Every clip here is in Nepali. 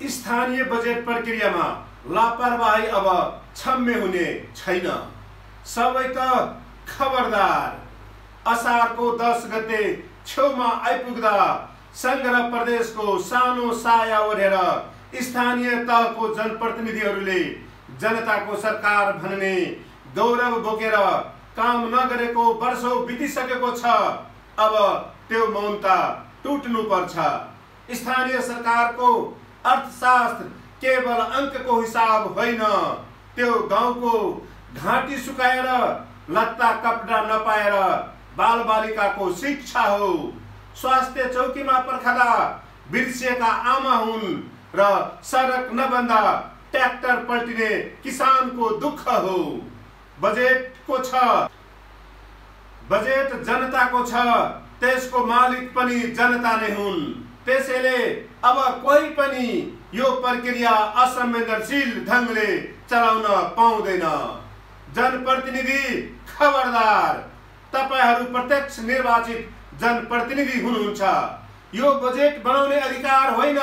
स्थानीय बजेट प्रक्रियामा लापरवाही अब क्षम्य हुने छैन। सबै त खबरदार। असारको 10 गते छेउमा आइपुग्दा संघ र प्रदेशको सानो साया ओढेर स्थानीय तहको जनप्रतिनिधिहरूले जनताको सरकार भन्ने गौरव बोकेर काम नगरेको वर्षौं बितिसकेको छ। अब त्यो मौनता टुट्नु पर्छ। स्थानीय सरकारको अर्थशास्त्र केवल अङ्कको हिसाब होइन, त्यो गाउँको घाँटी सुकाएर लत्ता कपडा नपाएर बालबालिकाको शिक्षा हो। स्वास्थ्य चौकीमा पर्खदा बिर्सिएका आमा हुन् र सडक नबन्दा ट्र्याक्टर पल्टिने किसानको दुःख हो। बजेटको छ, बजेट जनताको छ, त्यसको मालिक पनि जनता नै हुन्। त्यसैले अब कोही पनि यो प्रक्रिया असंवेदनशील ढङ्गले चलाउन पाउँदैन। जनप्रतिनिधि खबरदार, तपाईहरू प्रत्यक्ष निर्वाचित जनप्रतिनिधि हुनुहुन्छ। यो बजेट बनाउने अधिकार होइन,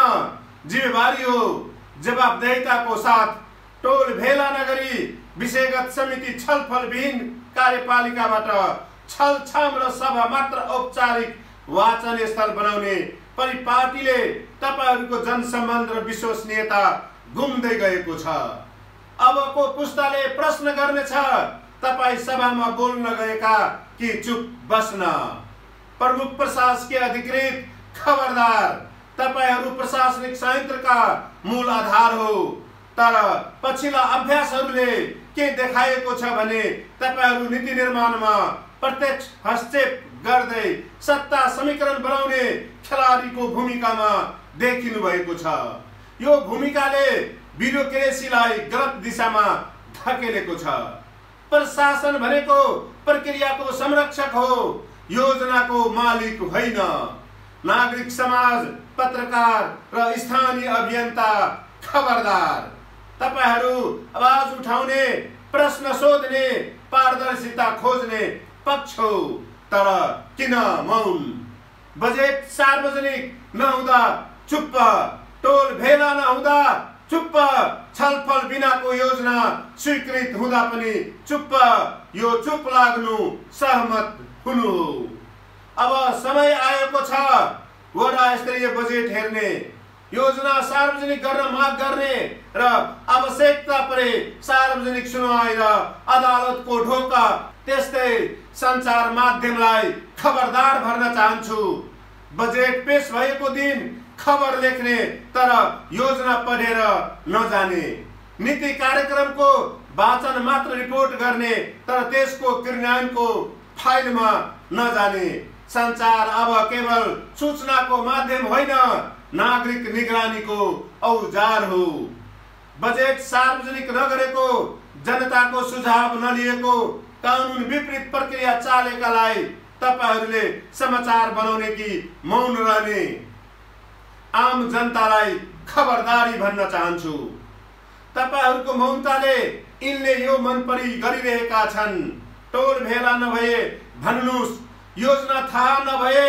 जिम्मेवारी हो। जवाबदेहिताको साथ टोल भेला नगरी विषयगत समिति छलफलविहीन कार्यपालिकाबाट छलछाम र सभा मात्र औपचारिक वाचन स्थल बनाउने परिपाटीले तपाईहरूको जनसम्बन्ध र विश्वसनीयता गुम्दै गएको छ। अबको पुस्ताले प्रश्न गर्नेछ, तपाईँ सभामा बोल्न गएका कि चुप बस्न। प्रमुख प्रशासकीय अधिकृत खबरदार, तपाईहरू प्रशासनिक संयन्त्रका मूल आधार हो। तर पछिल्ला अभ्यासहरूले के देखाएको छ भने तपाईहरू नीति निर्माणमा प्रत्यक्ष हस्तक्षेप गर्दै सत्ता समीकरण बनाउने खेलाडीको भूमिकामा देखिनु भएको छ। यो भूमिकाले ब्युरोक्रेसीलाई गलत दिशामा धकेलेको छ। प्रशासन भनेको प्रक्रियाको संरक्षक हो, योजनाको मालिक होइन। नागरिक समाज, पत्रकार र स्थानीय अभियन्ता खबरदार, तपाईहरू आवाज उठाउने, प्रश्न सोध्ने, पारदर्शिता खोज्ने पक्ष हो। तर किन मौन? बजेट सार्वजनिक नहुँदा चुप्प, टोल भेला नहुँदा चुप्प, छलफल बिनाको योजना स्वीकृत हुँदा पनि चुप्प। यो चुप लाग्नु सहमत हुनु हो। अब समय आएको छ वडा स्तरीय बजेट हेर्ने, योजना सार्वजनिक गर्न माग गर्ने र आवश्यकता परे सार्वजनिक सुनवाई र अदालतको ढोका, त्यस्तै सञ्चार माध्यमलाई खबरदार भर्न चाहन्छु। बजेट पेश भएको दिन खबर लेख्ने तर योजना पढेर नजाने, नीति कार्यक्रमको वाचन मात्र रिपोर्ट गर्ने तर त्यसको क्रियान्वयनको फाइलमा नजाने। सञ्चार अब केवल सूचनाको माध्यम होइन, नागरिक निगरानीको औजार हो। बजेट सार्वजनिक नगरेको, जनताको सुझाव नलिएको, कानुन विपरीत प्रक्रिया चालेकालाई तपाईहरूले समाचार बनाउने कि मौन रहने? आम जनतालाई खबरदारी भन्न चाहन्छु। तपाईहरूको मौनताले यिनले यो मनपरी गरिरहेका छन्। टोल भेला नभए भन्नुस्, योजना थाहा नभए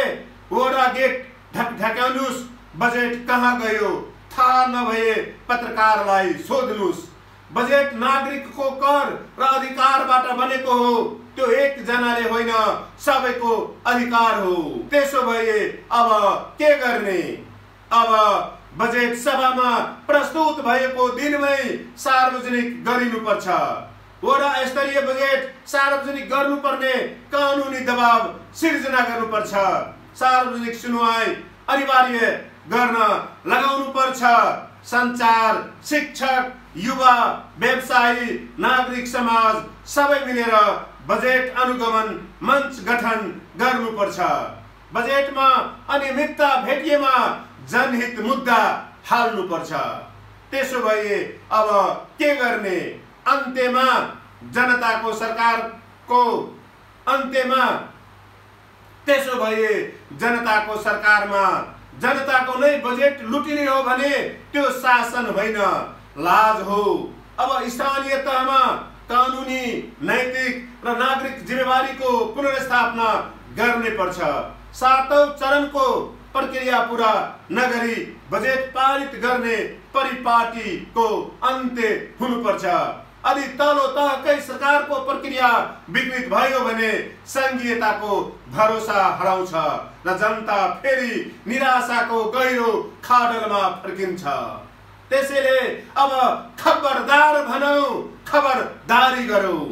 वडा गेट ढकढक्याउनुस्, बजेट कहाँ गयो थाहा नभए पत्रकारलाई सोध्नुस्। बजेट नागरिकको कर र अधिकारबाट बनेको हो, त्यो एकजनाले होइन सबैको अधिकार हो। त्यसो भए अब के गर्ने? अब बजेट सभामा प्रस्तुत भएको दिनमै सार्वजनिक गरिनुपर्छ। वडा स्तरीय बजेट सार्वजनिक गर्नुपर्ने कानुनी दबाव सिर्जना गर्नुपर्छ। सार्वजनिक सुनवाई अनिवार्य गर्न लगाउनुपर्छ। सञ्चार, शिक्षक, युवा, व्यवसायी, नागरिक समाज सबै मिलेर बजेट अनुगमन मञ्च गठन गर्नुपर्छ। बजेटमा अनियमितता भेटिएमा जनहित मुद्दा हाल्नुपर्छ। त्यसो भए अब के गर्ने? अन्त्यमा जनताको सरकारको त्यसो भए जनताको सरकारमा जनताको नै बजेट लुटिने हो भने त्यो शासन होइन, लाज हो। अब स्थानीय तहमा कानुनी, नैतिक र नागरिक जिम्मेवारीको पुनर्स्थापना गर्ने पर्छ। 7औं चरणको प्रक्रिया पूरा नगरी बजेट पारित गर्ने परिपाटीको अन्त्य हुनुपर्छ। यदि तल्लो तहकै सरकारको प्रक्रिया विकृत भयो भने संघीयताको भरोसा हराउँछ र जनता फेरि निराशाको गहिरो खाडलमा फर्किन्छ। त्यसैले अब खबरदार भनौं, खबरदारी गरौं।